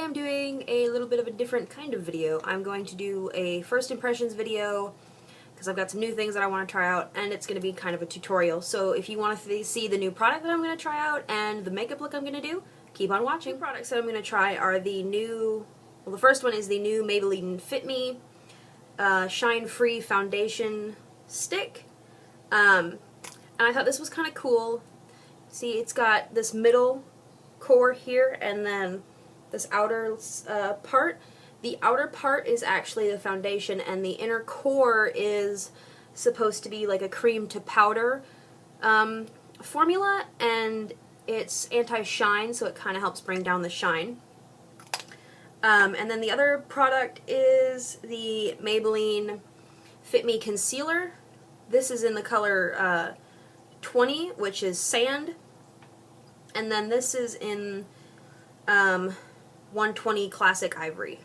I'm doing a little bit of a different kind of video. I'm going to do a first impressions video because I've got some new things that I want to try out, and it's going to be kind of a tutorial. So if you want to see the new product that I'm going to try out and the makeup look I'm going to do, keep on watching. The products that I'm going to try are the new, well, the first one is the new Maybelline Fit Me Shine Free Foundation Stick. And I thought this was kind of cool. See, it's got this middle core here and then this outer part. The outer part is actually the foundation, and the inner core is supposed to be like a cream to powder formula, and it's anti-shine, so it kind of helps bring down the shine. And then the other product is the Maybelline Fit Me Concealer. This is in the color 20, which is Sand. And then this is in 120 Classic Ivory.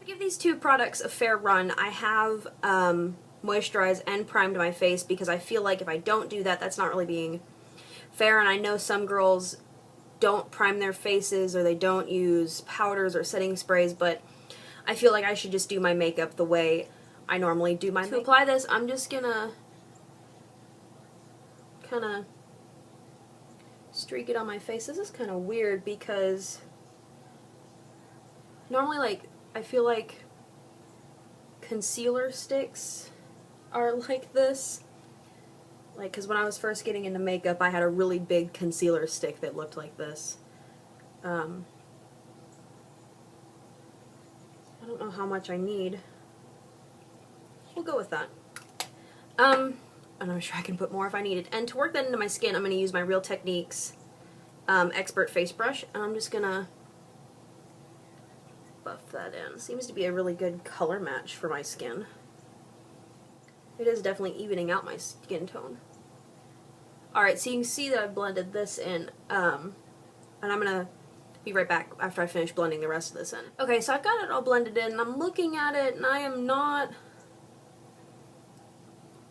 To give these two products a fair run, I have moisturized and primed my face because I feel like if I don't do that, that's not really being fair. And I know some girls don't prime their faces or they don't use powders or setting sprays, but I feel like I should just do my makeup the way I normally do my makeup. To apply this, I'm just gonna kind of streak it on my face. This is kind of weird because normally, like, I feel like concealer sticks are like this. Like, because when I was first getting into makeup, I had a really big concealer stick that looked like this. I don't know how much I need. We'll go with that. And I'm sure I can put more if I need it. And to work that into my skin, I'm going to use my Real Techniques Expert Face Brush, and I'm just going to buff that in. Seems to be a really good color match for my skin. It is definitely evening out my skin tone. Alright, so you can see that I've blended this in, and I'm going to be right back after I finish blending the rest of this in. Okay, so I've got it all blended in, and I'm looking at it, and I am not,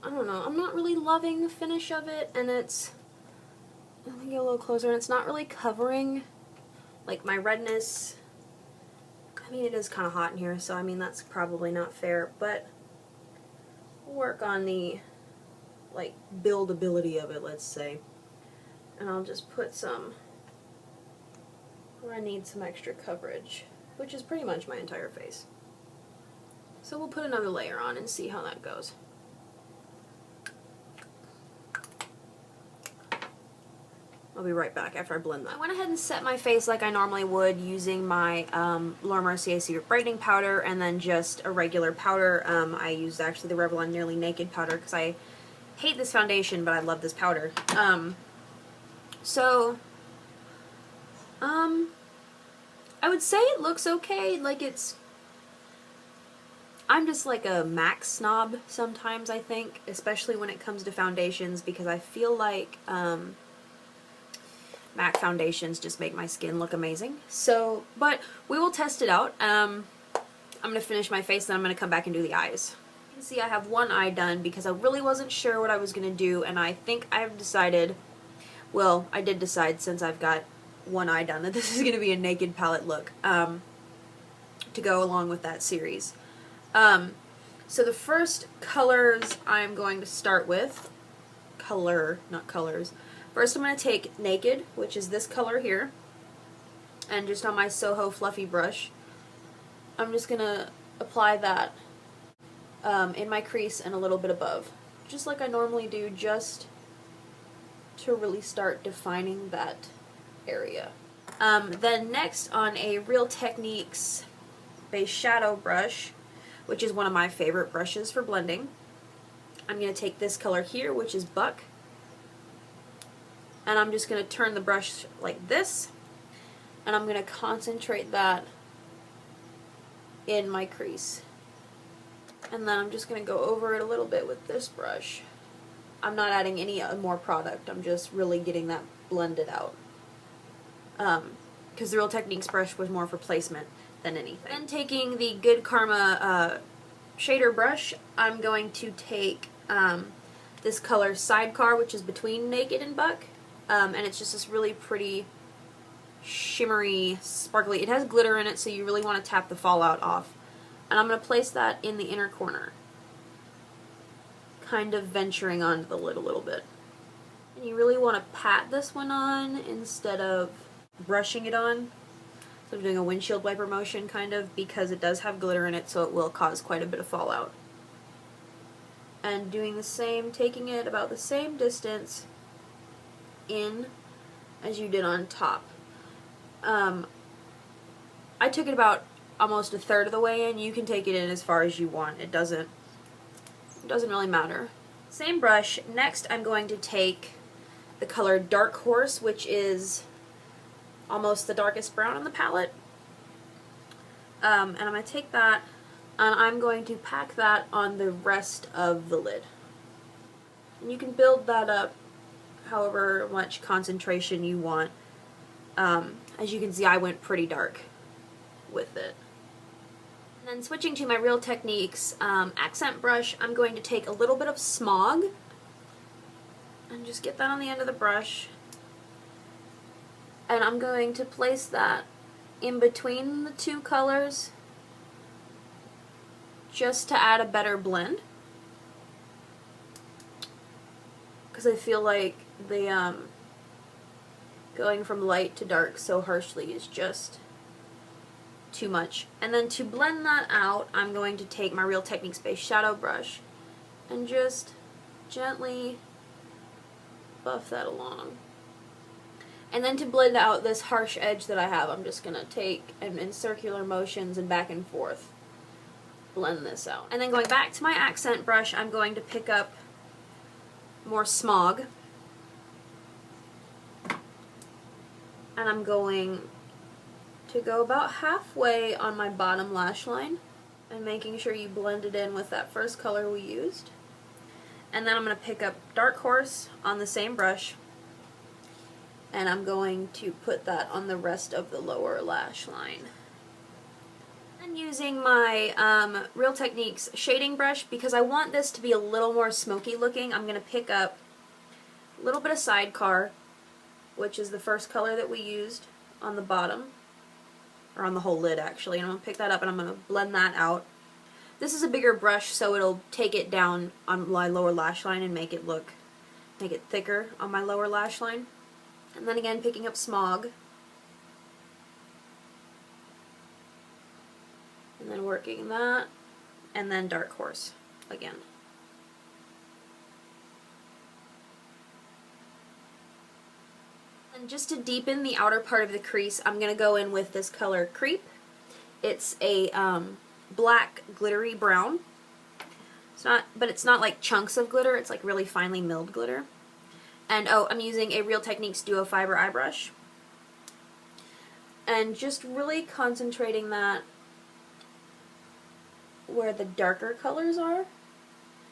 I don't know, I'm not really loving the finish of it, and it's, let me get a little closer, and it's not really covering, like, my redness. I mean, it is kind of hot in here, so I mean, that's probably not fair, but we'll work on the, like, buildability of it, let's say. And I'll just put some where I need some extra coverage, which is pretty much my entire face. So we'll put another layer on and see how that goes. I'll be right back after I blend that. I went ahead and set my face like I normally would using my Laura Mercier Secret Brightening Powder and then just a regular powder. I used actually the Revlon Nearly Naked powder because I hate this foundation, but I love this powder. I would say it looks okay. Like, it's, I'm just like a MAC snob sometimes, I think, especially when it comes to foundations, because I feel like MAC foundations just make my skin look amazing. So, but we will test it out. I'm going to finish my face, then I'm going to come back and do the eyes. You can see I have one eye done because I really wasn't sure what I was going to do, and I think I've decided, well, I did decide since I've got one eye done that this is going to be a naked palette look to go along with that series. So the first colors I'm going to start with, not colors. First I'm going to take Naked, which is this color here, and just on my Soho Fluffy brush, I'm just going to apply that in my crease and a little bit above, just like I normally do, just to really start defining that area. Then next, on a Real Techniques base shadow brush, which is one of my favorite brushes for blending, I'm going to take this color here, which is Buck, and I'm just going to turn the brush like this, and I'm going to concentrate that in my crease. And then I'm just going to go over it a little bit with this brush. I'm not adding any more product, I'm just really getting that blended out. Because the Real Techniques brush was more for placement than anything. Then taking the Good Karma shader brush, I'm going to take this color Sidecar, which is between Naked and Buck, and it's just this really pretty shimmery, sparkly. It has glitter in it, so you really want to tap the fallout off. And I'm going to place that in the inner corner, kind of venturing onto the lid a little bit. And you really want to pat this one on instead of brushing it on. So I'm doing a windshield wiper motion, kind of, because it does have glitter in it, so it will cause quite a bit of fallout. And doing the same, taking it about the same distance in as you did on top. I took it about almost a third of the way in. You can take it in as far as you want. It doesn't really matter. Same brush. Next I'm going to take the color Dark Horse, which is almost the darkest brown on the palette. And I'm going to take that and I'm going to pack that on the rest of the lid. And you can build that up however much concentration you want. As you can see, I went pretty dark with it. And then switching to my Real Techniques accent brush, I'm going to take a little bit of Smog and just get that on the end of the brush. And I'm going to place that in between the two colors just to add a better blend. Because I feel like the going from light to dark so harshly is just too much. And then to blend that out, I'm going to take my Real Techniques Base Shadow brush and just gently buff that along. And then to blend out this harsh edge that I have, I'm just going to take and in circular motions and back and forth blend this out. And then going back to my accent brush, I'm going to pick up more Smog. And I'm going to go about halfway on my bottom lash line and making sure you blend it in with that first color we used. And then I'm going to pick up Dark Horse on the same brush and I'm going to put that on the rest of the lower lash line. And using my Real Techniques shading brush, because I want this to be a little more smoky looking, I'm going to pick up a little bit of Sidecar, which is the first color that we used on the bottom, or on the whole lid actually, and I'm going to pick that up and I'm going to blend that out. This is a bigger brush, so it'll take it down on my lower lash line and make it thicker on my lower lash line. And then again, picking up Smog, and then working that, and then Dark Horse again. And just to deepen the outer part of the crease, I'm going to go in with this color Creep. It's a black glittery brown. But it's not like chunks of glitter, it's like really finely milled glitter. And oh, I'm using a Real Techniques Duo Fiber eye brush. And just really concentrating that where the darker colors are.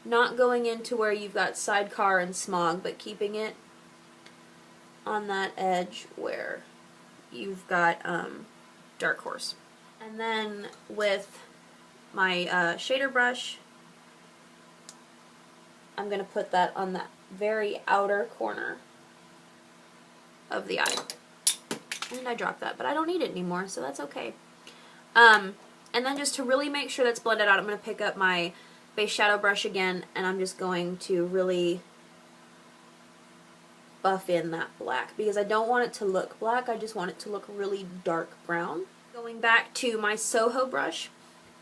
Not going into where you've got Sidecar and Smog, but keeping it on that edge where you've got Dark Horse. And then with my shader brush, I'm going to put that on that very outer corner of the eye. And I dropped that, but I don't need it anymore, so that's okay. And then just to really make sure that's blended out, I'm going to pick up my base shadow brush again, and I'm just going to really buff in that black, because I don't want it to look black, I just want it to look really dark brown. Going back to my Soho brush,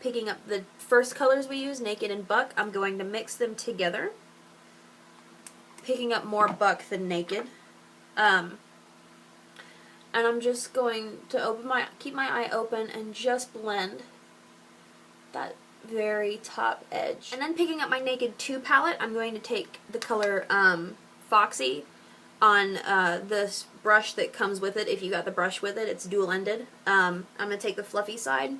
picking up the first colors we used, Naked and Buck, I'm going to mix them together. Picking up more Buck than Naked. And I'm just going to keep my eye open and just blend that very top edge. And then picking up my Naked 2 palette, I'm going to take the color Foxy on this brush that comes with it. If you got the brush with it, it's dual-ended. I'm going to take the fluffy side,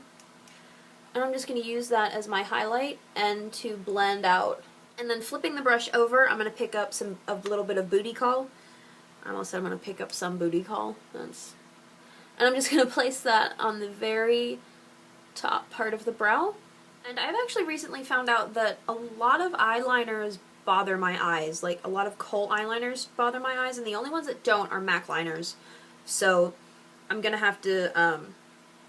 and I'm just going to use that as my highlight and to blend out. And then flipping the brush over, I'm going to pick up a little bit of Booty Call. I almost said I'm going to pick up some Booty Call. And I'm just going to place that on the very top part of the brow. And I've actually recently found out that a lot of eyeliners bother my eyes. Like, a lot of kohl eyeliners bother my eyes, and the only ones that don't are MAC liners. So I'm gonna have to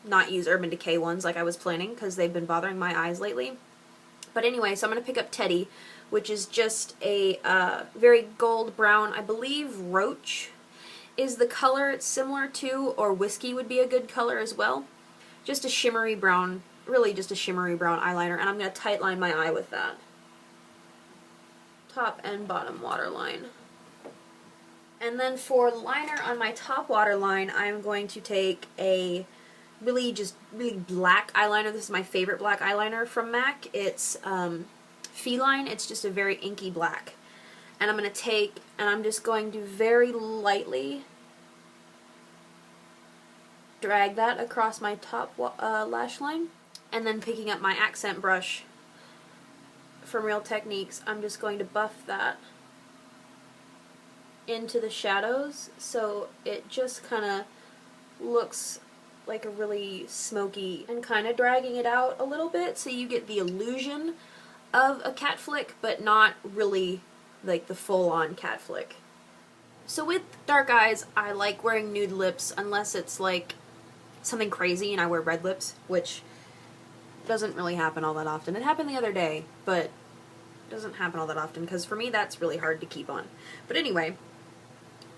not use Urban Decay ones like I was planning because they've been bothering my eyes lately. But anyway, so I'm gonna pick up Teddy, which is just a very gold brown, I believe Roach is the color it's similar to, or Whiskey would be a good color as well. Just a shimmery brown, really just a shimmery brown eyeliner, and I'm going to tightline my eye with that. Top and bottom waterline. And then for liner on my top waterline, I'm going to take a really black eyeliner. This is my favorite black eyeliner from MAC. It's Feline. It's just a very inky black. And I'm going to take, and I'm just going to very lightly drag that across my top lash line. And then picking up my accent brush from Real Techniques, I'm just going to buff that into the shadows so it just kind of looks like a really smoky, and kind of dragging it out a little bit so you get the illusion of a cat flick, but not really like the full-on cat flick. So with dark eyes, I like wearing nude lips unless it's like something crazy and I wear red lips, which doesn't really happen all that often. It happened the other day, but it doesn't happen all that often because for me that's really hard to keep on. But anyway,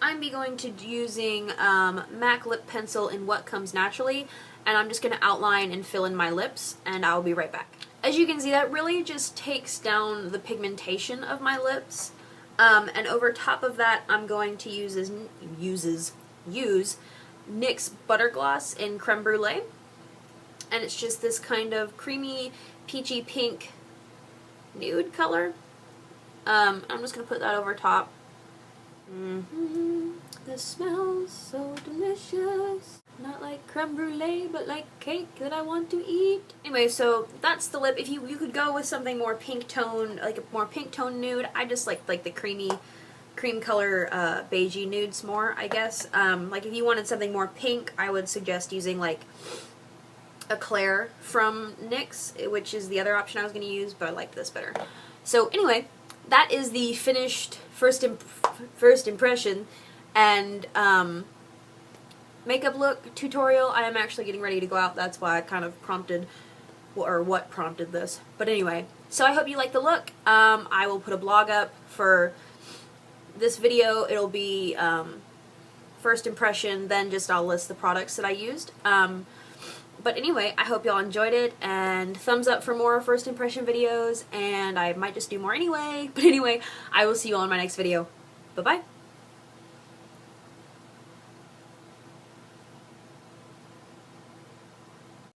I'm going to be using MAC lip pencil in What Comes Naturally, and I'm just going to outline and fill in my lips, and I'll be right back. As you can see, that really just takes down the pigmentation of my lips, and over top of that I'm going to use NYX Butter Gloss in Creme Brulee, and it's just this kind of creamy peachy pink nude color. I'm just going to put that over top. This smells so delicious. Not like creme brulee, but like cake that I want to eat. Anyway, so that's the lip. If you could go with something more pink tone, like a more pink tone nude. I just like the cream color beigey nudes more, I guess. Like if you wanted something more pink, I would suggest using like a Claire from NYX, which is the other option I was going to use, but I like this better. So anyway, that is the finished first impression and makeup look tutorial. I am actually getting ready to go out. That's why I kind of prompted, or what prompted this. But anyway, so I hope you like the look. I will put a blog up for this video. It'll be first impression, then just I'll list the products that I used. But anyway, I hope y'all enjoyed it, and thumbs up for more first impression videos, and I might just do more anyway. But anyway, I will see you all in my next video. Bye-bye.